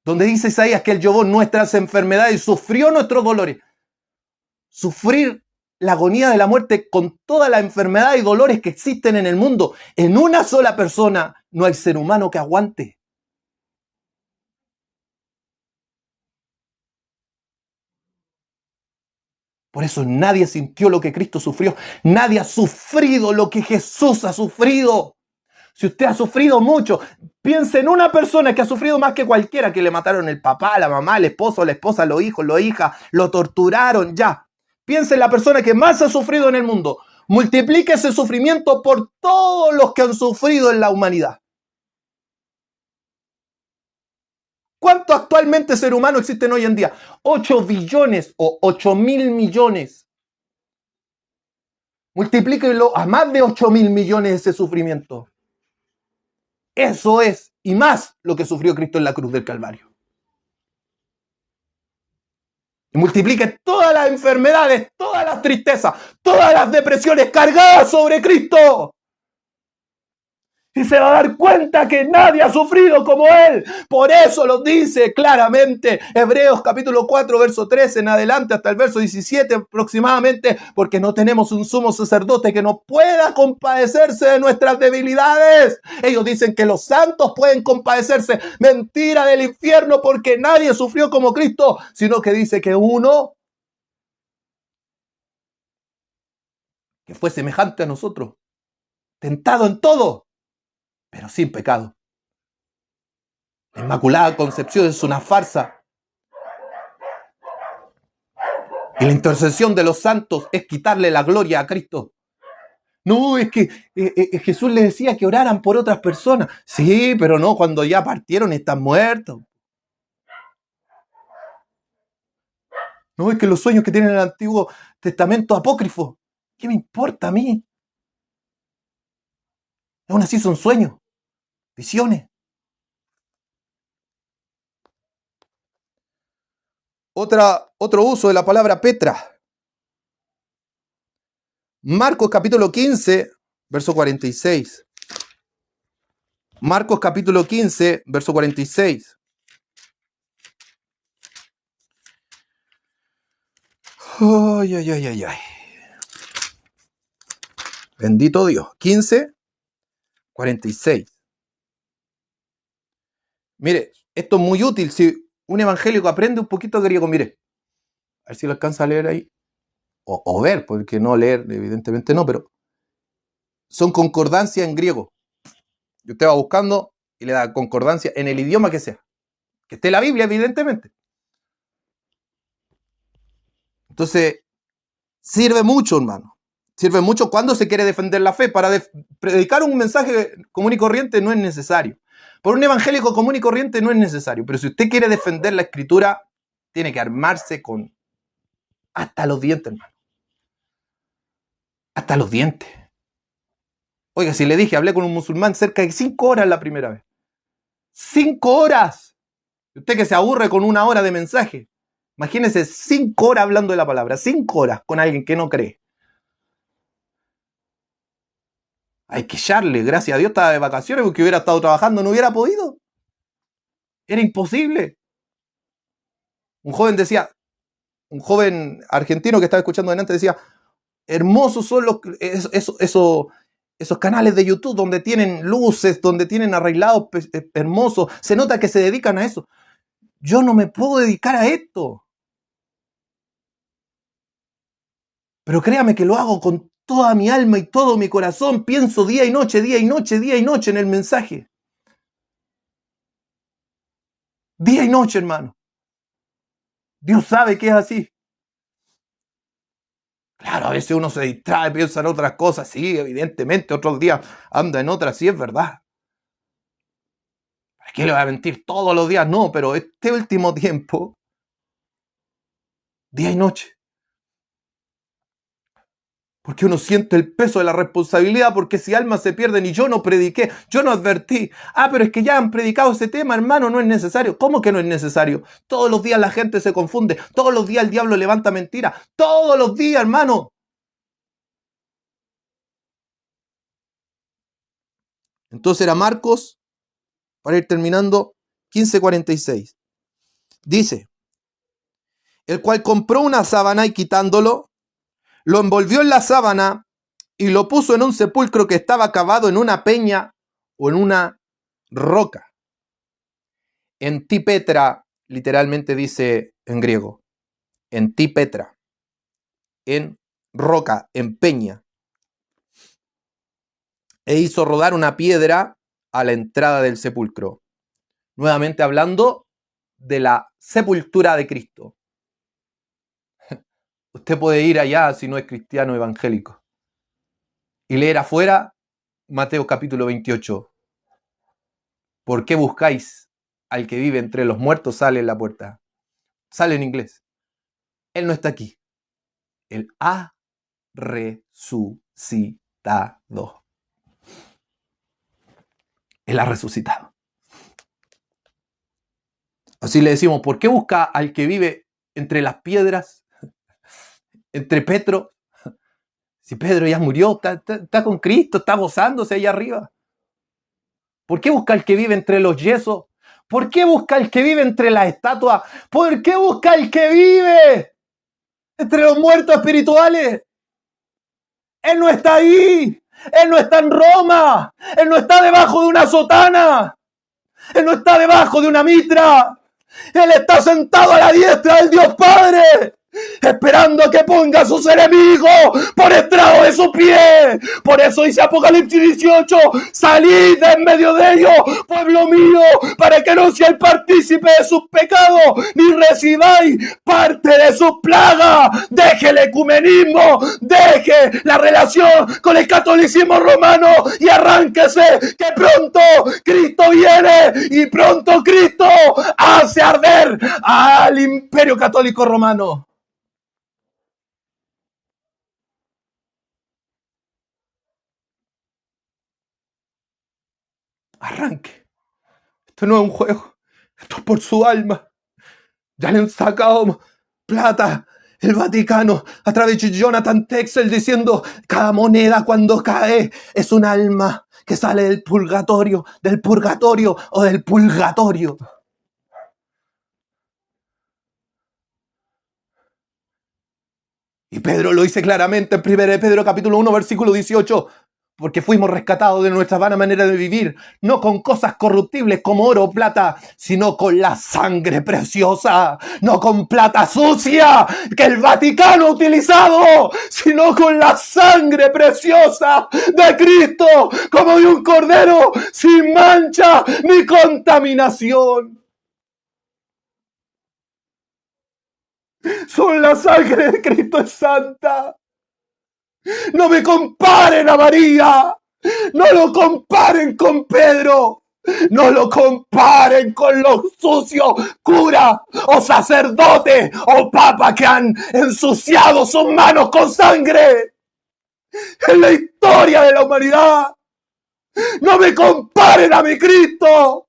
Speaker 1: donde dice Isaías que Él llevó nuestras enfermedades y sufrió nuestros dolores. Sufrir la agonía de la muerte con toda la enfermedad y dolores que existen en el mundo, en una sola persona, no hay ser humano que aguante. Por eso nadie sintió lo que Cristo sufrió. Nadie ha sufrido lo que Jesús ha sufrido. Si usted ha sufrido mucho, piense en una persona que ha sufrido más que cualquiera, que le mataron el papá, la mamá, el esposo, la esposa, los hijos, la hija, lo torturaron, ya. Piense en la persona que más ha sufrido en el mundo. Multiplique ese sufrimiento por todos los que han sufrido en la humanidad. ¿Cuántos actualmente seres humanos existen hoy en día? 8 billones o 8.000 millones. Multiplíquelo a más de 8.000 millones ese sufrimiento. Eso es, y más, lo que sufrió Cristo en la cruz del Calvario. Y multiplique todas las enfermedades, todas las tristezas, todas las depresiones cargadas sobre Cristo. Y se va a dar cuenta que nadie ha sufrido como Él. Por eso lo dice claramente Hebreos capítulo 4, verso 13 en adelante hasta el verso 17 aproximadamente, porque no tenemos un sumo sacerdote que no pueda compadecerse de nuestras debilidades. Ellos dicen que los santos pueden compadecerse. Mentira del infierno, porque nadie sufrió como Cristo, sino que dice que uno que fue semejante a nosotros, tentado en todo, pero sin pecado. La Inmaculada Concepción es una farsa. Y la intercesión de los santos es quitarle la gloria a Cristo. No, es que Jesús les decía que oraran por otras personas. Sí, pero no cuando ya partieron y están muertos. No, es que los sueños que tienen el Antiguo Testamento apócrifo, ¿qué me importa a mí? Aún así son sueños, visiones. Otro uso de la palabra Petra. Marcos capítulo 15, verso 46. Marcos capítulo 15, verso 46. Ay, ay, ay, ay, ay. Bendito Dios. 15, 46. Mire, esto es muy útil. Si un evangélico aprende un poquito de griego, mire, a ver si lo alcanza a leer ahí. O ver, porque no leer, evidentemente no, pero son concordancias en griego. Y usted va buscando y le da concordancia en el idioma que sea. Que esté la Biblia, evidentemente. Entonces, sirve mucho, hermano. Sirve mucho cuando se quiere defender la fe. Para predicar un mensaje común y corriente no es necesario. Por un evangélico común y corriente no es necesario. Pero si usted quiere defender la Escritura, tiene que armarse con hasta los dientes, hermano. Hasta los dientes. Oiga, si le dije, hablé con un musulmán cerca de 5 horas la primera vez. 5 horas. Usted que se aburre con 1 hora de mensaje. Imagínese 5 horas hablando de la palabra. 5 horas con alguien que no cree. Hay que echarle. Gracias a Dios estaba de vacaciones, porque hubiera estado trabajando, no hubiera podido. Era imposible. Un joven argentino que estaba escuchando delante decía, hermosos son esos canales de YouTube donde tienen luces, donde tienen arreglados hermosos. Se nota que se dedican a eso. Yo no me puedo dedicar a esto. Pero créame que lo hago con toda mi alma y todo mi corazón. Pienso día y noche, día y noche, día y noche en el mensaje. Día y noche, hermano. Dios sabe que es así. Claro, a veces uno se distrae, piensa en otras cosas, sí, evidentemente, otros días anda en otras, sí, es verdad. ¿Para qué le voy a mentir todos los días? No, pero este último tiempo, día y noche. Porque uno siente el peso de la responsabilidad, porque si almas se pierden y yo no prediqué, yo no advertí. Ah, pero es que ya han predicado ese tema, hermano, no es necesario. ¿Cómo que no es necesario? Todos los días la gente se confunde, todos los días el diablo levanta mentiras, todos los días, hermano. Entonces era Marcos, para ir terminando, 15:46. Dice, el cual compró una sábana y quitándolo, lo envolvió en la sábana y lo puso en un sepulcro que estaba cavado en una peña o en una roca. En ti Petra, literalmente dice en griego, en ti Petra, en roca, en peña. E hizo rodar una piedra a la entrada del sepulcro. Nuevamente hablando de la sepultura de Cristo. Usted puede ir allá si no es cristiano evangélico y leer afuera Mateo capítulo 28. ¿Por qué buscáis al que vive entre los muertos? Sale en la puerta. Sale en inglés. Él no está aquí. Él ha resucitado. Él ha resucitado. Así le decimos, ¿por qué busca al que vive entre las piedras? Entre Pedro. Si Pedro ya murió, está con Cristo, está gozándose allá arriba. ¿Por qué busca al que vive entre los yesos? ¿Por qué busca al que vive entre las estatuas? ¿Por qué busca al que vive entre los muertos espirituales? Él no está ahí. Él no está en Roma. Él no está debajo de una sotana. Él no está debajo de una mitra. Él está sentado a la diestra del Dios Padre, esperando a que ponga a sus enemigos por estrado de su pie. Por eso dice Apocalipsis 18, salid de en medio de ellos, pueblo mío, para que no seáis partícipe de sus pecados, ni recibáis parte de sus plagas. Deje el ecumenismo, deje la relación con el catolicismo romano y arránquese, que pronto Cristo viene y pronto Cristo hace arder al imperio católico romano. Arranque. Esto no es un juego. Esto es por su alma. Ya le han sacado plata el Vaticano a través de Jonathan Texel diciendo cada moneda cuando cae es un alma que sale del purgatorio o del purgatorio. Y Pedro lo dice claramente en 1 Pedro capítulo 1 versículo 18. Porque fuimos rescatados de nuestra vana manera de vivir, no con cosas corruptibles como oro o plata, sino con la sangre preciosa, no con plata sucia que el Vaticano ha utilizado, sino con la sangre preciosa de Cristo, como de un cordero sin mancha ni contaminación. Son la sangre de Cristo es santa. No me comparen a María. No lo comparen con Pedro. No lo comparen con los sucios curas o sacerdotes o papas que han ensuciado sus manos con sangre. En la historia de la humanidad. No me comparen a mi Cristo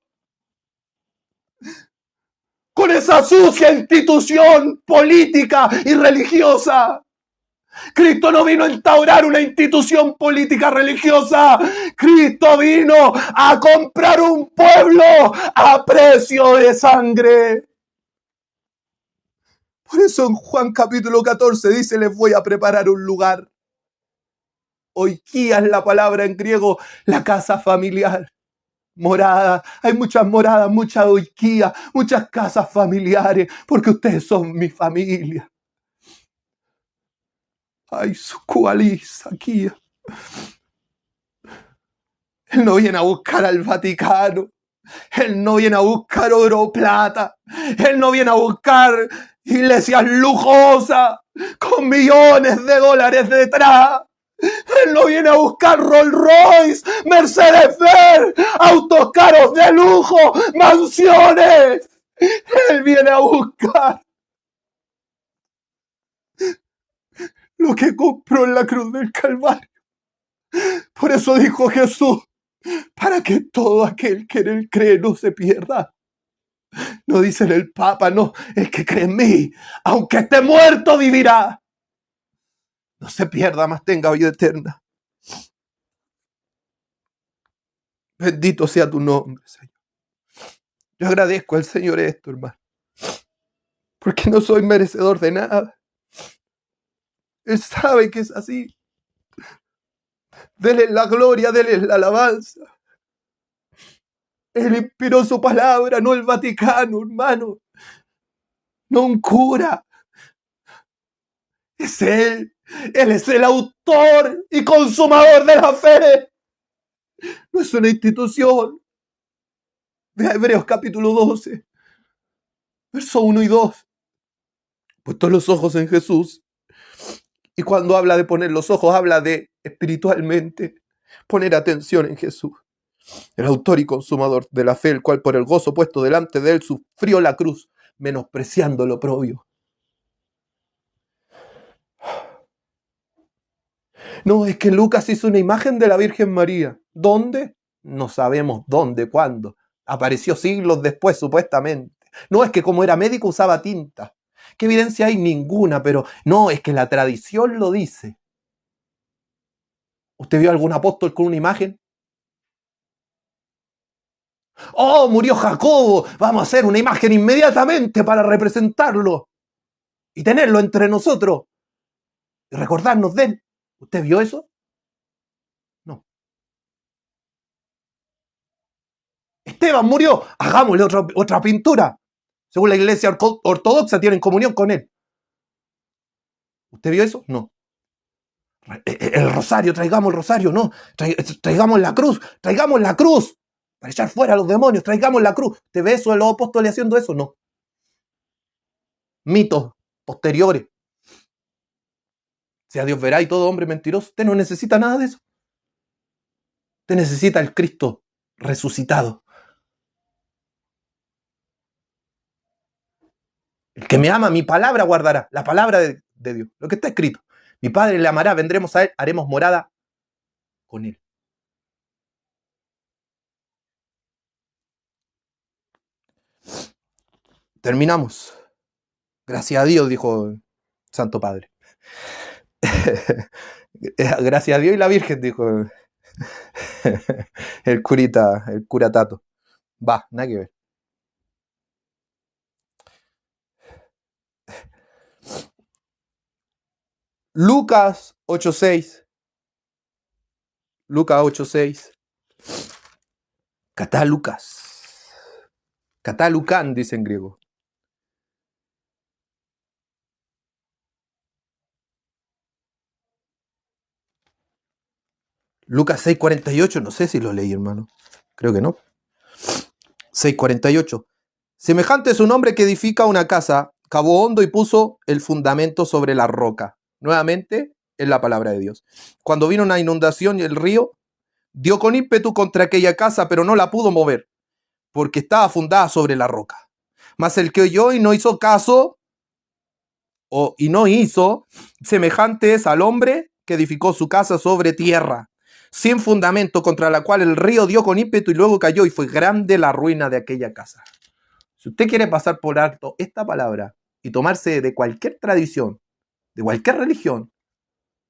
Speaker 1: con esa sucia institución política y religiosa. Cristo no vino a instaurar una institución política religiosa. Cristo vino a comprar un pueblo a precio de sangre. Por eso en Juan capítulo 14 dice, les voy a preparar un lugar. Oikia es la palabra en griego, la casa familiar. Morada, hay muchas moradas, mucha oikia, muchas casas familiares, porque ustedes son mi familia. Ay, su cualiza aquí. Él no viene a buscar al Vaticano. Él no viene a buscar oro o plata. Él no viene a buscar iglesias lujosas con millones de dólares detrás. Él no viene a buscar Rolls Royce, Mercedes-Benz, autos caros de lujo, mansiones. Él viene a buscar lo que compró en la cruz del Calvario. Por eso dijo Jesús, para que todo aquel que en él cree no se pierda. No dice el Papa, no, el que cree en mí, aunque esté muerto, vivirá. No se pierda, mas tenga vida eterna. Bendito sea tu nombre, Señor. Yo agradezco al Señor esto, hermano, porque no soy merecedor de nada. Él sabe que es así. Dele la gloria, dele la alabanza. Él inspiró su palabra, no el Vaticano, hermano. No un cura. Es Él. Él es el autor y consumador de la fe. No es una institución. De Hebreos capítulo 12, verso 1 y 2. Puestos los ojos en Jesús. Y cuando habla de poner los ojos, habla de espiritualmente poner atención en Jesús. El autor y consumador de la fe, el cual por el gozo puesto delante de él sufrió la cruz, menospreciando lo oprobio. No, es que Lucas hizo una imagen de la Virgen María. ¿Dónde? No sabemos dónde, cuándo. Apareció siglos después, supuestamente. No, es que como era médico usaba tinta. ¿Qué evidencia hay? Ninguna, pero no, es que la tradición lo dice. ¿Usted vio algún apóstol con una imagen? ¡Oh, murió Jacobo! Vamos a hacer una imagen inmediatamente para representarlo y tenerlo entre nosotros y recordarnos de él. ¿Usted vio eso? No. Esteban murió, hagámosle otra pintura. Según la iglesia ortodoxa tienen comunión con él. ¿Usted vio eso? No. El rosario, traigamos el rosario, no. Traigamos la cruz para echar fuera a los demonios, traigamos la cruz. ¿Usted ve eso de los apóstoles haciendo eso? No. Mitos posteriores. Sea Dios verá y todo hombre mentiroso. Usted no necesita nada de eso. Usted necesita el Cristo resucitado. El que me ama, mi palabra guardará. La palabra de Dios. Lo que está escrito. Mi Padre le amará, vendremos a él, haremos morada con él. Terminamos. Gracias a Dios, dijo el Santo Padre. Gracias a Dios y la Virgen, dijo el cura Tato. Va, nada que ver. Lucas 8:6. Lucas 8:6. Catalucas. Catalucan, dice en griego. Lucas 6:48, no sé si lo leí, hermano. Creo que no. 6:48. Semejante es un hombre que edifica una casa, cavó hondo y puso el fundamento sobre la roca. Nuevamente, es la palabra de Dios. Cuando vino una inundación y el río dio con ímpetu contra aquella casa, pero no la pudo mover, porque estaba fundada sobre la roca. Mas el que oyó y no hizo caso, semejante es al hombre que edificó su casa sobre tierra, sin fundamento, contra la cual el río dio con ímpetu y luego cayó, y fue grande la ruina de aquella casa. Si usted quiere pasar por alto esta palabra y tomarse de cualquier tradición, de cualquier religión,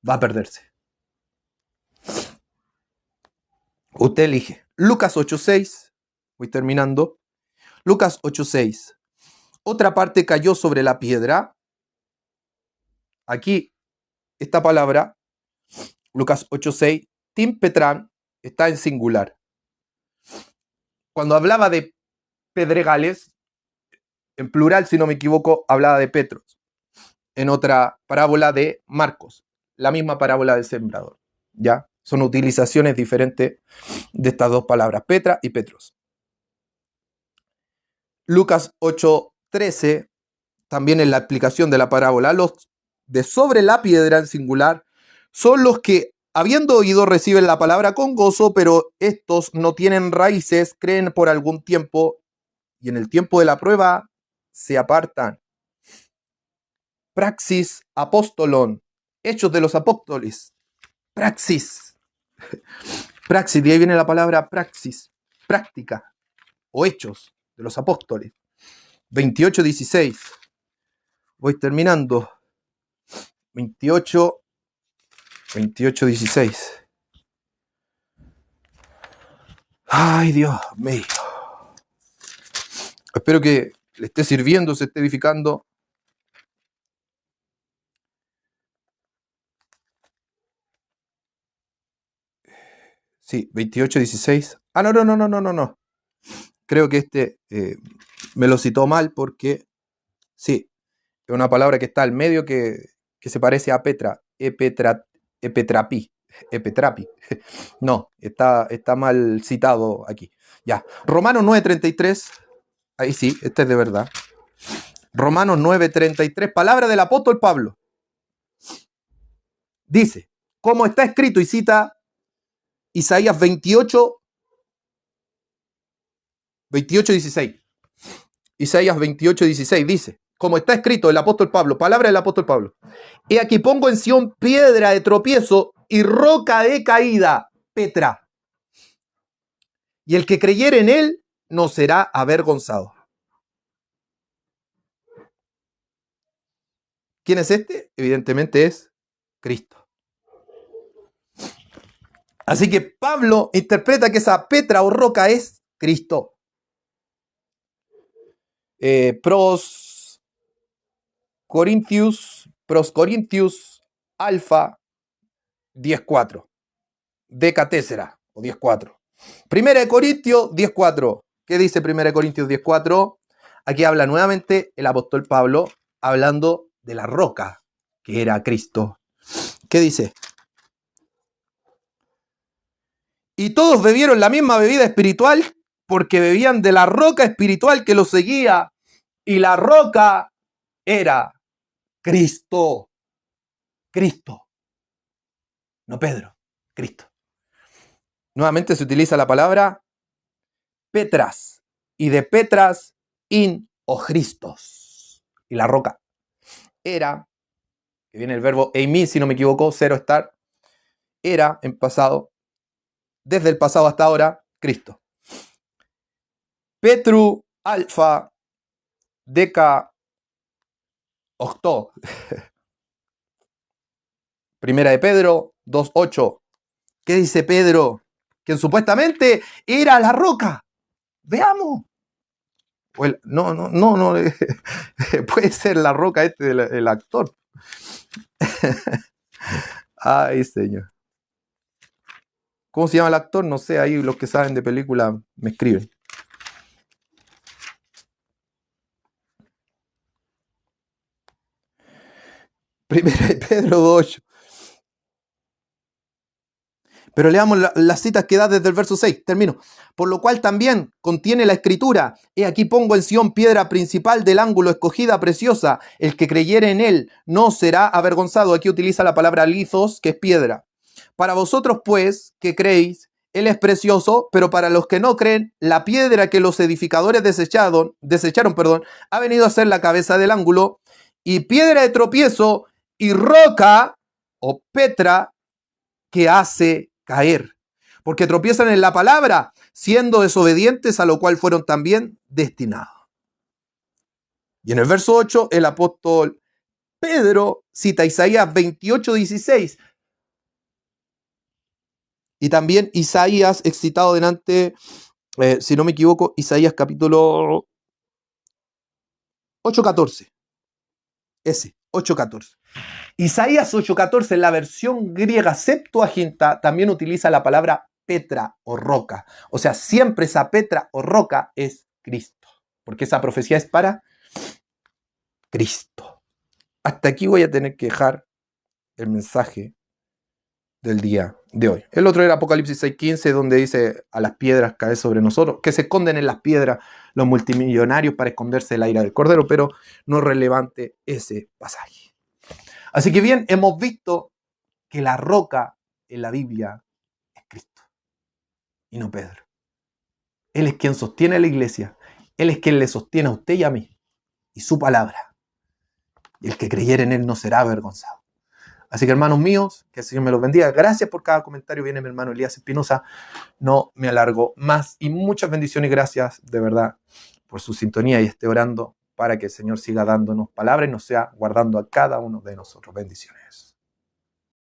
Speaker 1: va a perderse. Usted elige. Lucas 8:6. Voy terminando. Lucas 8:6. Otra parte cayó sobre la piedra. Aquí, esta palabra, Lucas 8:6, Tim Petran, está en singular. Cuando hablaba de pedregales, en plural, si no me equivoco, hablaba de Petros. En otra parábola de Marcos, la misma parábola del sembrador. ¿Ya? Son utilizaciones diferentes de estas dos palabras, Petra y Petros. Lucas 8:13, también en la explicación de la parábola, los de sobre la piedra en singular son los que, habiendo oído, reciben la palabra con gozo, pero estos no tienen raíces, creen por algún tiempo y en el tiempo de la prueba se apartan. Praxis apostolon, hechos de los apóstoles. Praxis. Praxis, de ahí viene la palabra praxis, práctica o hechos de los apóstoles. 28:16. Voy terminando. 28:16. Ay, Dios mío. Espero que le esté sirviendo, se esté edificando. Sí, 28:16. Ah, no. Creo que me lo citó mal porque, sí, es una palabra que está al medio que se parece a Petra. Epetrapi. No, está mal citado aquí. Ya. Romanos 9:33. Ahí sí, este es de verdad. Romanos 9:33. Palabra del apóstol Pablo. Dice, como está escrito, y cita Isaías 28:16. Isaías 28:16 dice, como está escrito el apóstol Pablo, palabra del apóstol Pablo. He aquí pongo en Sión piedra de tropiezo y roca de caída, Petra. Y el que creyere en él no será avergonzado. ¿Quién es este? Evidentemente es Cristo. Así que Pablo interpreta que esa Petra o roca es Cristo. Pros Corintius Alfa 10:4. Decatésera o 10:4. Primera de Corintios 10:4. ¿Qué dice Primera de Corintios 10:4? Aquí habla nuevamente el apóstol Pablo hablando de la roca que era Cristo. ¿Qué dice? Y todos bebieron la misma bebida espiritual porque bebían de la roca espiritual que los seguía. Y la roca era Cristo. Cristo. No Pedro, Cristo. Nuevamente se utiliza la palabra Petras. Y de Petras in o Christos. Y la roca era, que viene el verbo eimi, si no me equivoco, cero estar, era en pasado, desde el pasado hasta ahora, Cristo. Petru alfa deca octo. Primera de Pedro 2:8. ¿Qué dice Pedro? Que supuestamente era la roca. Veamos. No. Puede ser la roca el actor. Ay, señor. ¿Cómo se llama el actor? No sé, ahí los que saben de película me escriben. Primera de Pedro 2:8. Pero leamos las citas que da desde el verso 6. Termino. Por lo cual también contiene la escritura. He aquí pongo en Sión piedra principal del ángulo, escogida, preciosa. El que creyere en él no será avergonzado. Aquí utiliza la palabra lithos, que es piedra. Para vosotros, pues, que creéis, él es precioso, pero para los que no creen, la piedra que los edificadores desecharon, ha venido a ser la cabeza del ángulo, y piedra de tropiezo y roca o Petra que hace caer, porque tropiezan en la palabra, siendo desobedientes, a lo cual fueron también destinados. Y en el verso 8, el apóstol Pedro cita Isaías 28:16. Y también Isaías, excitado delante, si no me equivoco, Isaías capítulo 8:14. Ese, 8:14. Isaías 8:14, en la versión griega Septuaginta, también utiliza la palabra Petra o roca. O sea, siempre esa Petra o roca es Cristo. Porque esa profecía es para Cristo. Hasta aquí voy a tener que dejar el mensaje del día de hoy. El otro era Apocalipsis 6:15, donde dice a las piedras caer sobre nosotros, que se esconden en las piedras los multimillonarios para esconderse de la ira del Cordero, pero no es relevante ese pasaje. Así que bien, hemos visto que la roca en la Biblia es Cristo y no Pedro. Él es quien sostiene a la iglesia, Él es quien le sostiene a usted y a mí, y su palabra. Y el que creyere en Él no será avergonzado. Así que, hermanos míos, que el Señor me los bendiga. Gracias por cada comentario. Viene mi hermano Elías Espinosa. No me alargo más. Y muchas bendiciones y gracias, de verdad, por su sintonía. Y esté orando para que el Señor siga dándonos palabras y nos sea guardando a cada uno de nosotros. Bendiciones.